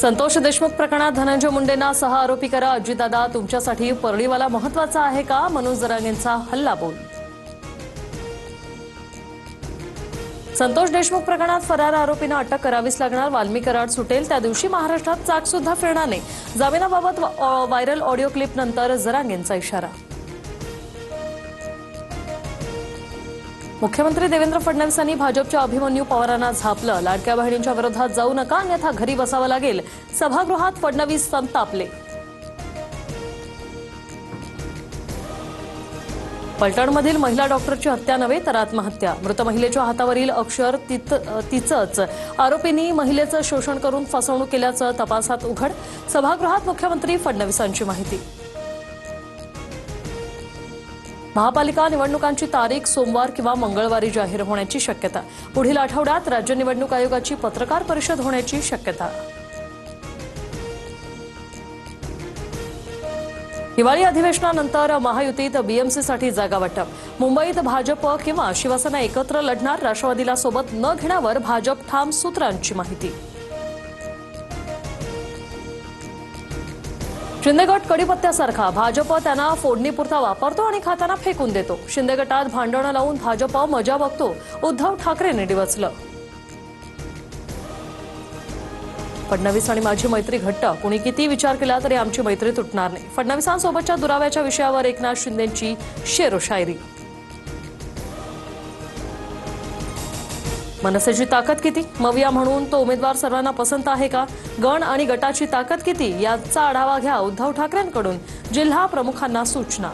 संतोष देशमुख प्रकरणात धनंजय मुंडेंना सह आरोपी करा। अजितदादा, तुमच्यासाठी परळीवाला महत्त्वाचा आहे का? मनोज जरांगेंचा हल्लाबोल। संतोष देशमुख प्रकरणात फरार आरोपींना अटक करावीच लागणार। वाल्मी कराड सुटेल त्या दिवशी महाराष्ट्रात चाक सुद्धा फिरणार नाही। जामिनाबाबत व्हायरल ऑडिओ क्लिप नंतर जरांगेंचा इशारा। मुख्यमंत्री देवेंद्र फडणवीसांनी भाजपच्या अभिमन्यू पवारांना झापलं। लाडक्या बहिणींच्या विरोधात जाऊ नका, अन्यथा घरी बसावं लागेल। सभागृहात फडणवीस संतापले। पलटणमधील महिला डॉक्टरची हत्या नव्हे तर आत्महत्या। मृत महिलेच्या हातावरील अक्षर तिचंच। आरोपींनी महिलेचं शोषण करून फसवणूक केल्याचं तपासात उघड। सभागृहात मुख्यमंत्री फडणवीसांची माहिती। महापालिका निवडणुकांची तारीख सोमवार किंवा मंगळवारी जाहीर होण्याची शक्यता। पुढील आठवड्यात राज्य निवडणूक आयोगाची पत्रकार परिषद होण्याची शक्यता। हिवाळी अधिवेशनानंतर महायुतीत बीएमसीसाठी जागा वाटप। मुंबईत भाजप किंवा शिवसेना एकत्र लढणार। राष्ट्रवादीला सोबत न घेण्यावर भाजप ठाम, सूत्रांची माहिती। शिंदे गट कडीपत्त्यासारखा, भाजप त्यांना फोडणीपुरता वापरतो आणि खाताना फेकून देतो। शिंदे गटात भांडणं लावून भाजप मजा बघतो, उद्धव ठाकरेंनी डिवचलं। फडणवीस आणि माझी मैत्री घट्ट, कुणी किती विचार केला तरी आमची मैत्री तुटणार नाही। फडणवीसांसोबतच्या दुराव्याच्या विषयावर एकनाथ शिंदेंची शेरोशायरी। मनसेची ताकद किती? मविया म्हणून तो उमेदवार सर्वांना पसंत आहे का? गण आणि गटाची ताकद किती याचा आढावा घ्या। उद्धव ठाकरेंकडून जिल्हा प्रमुखांना सूचना।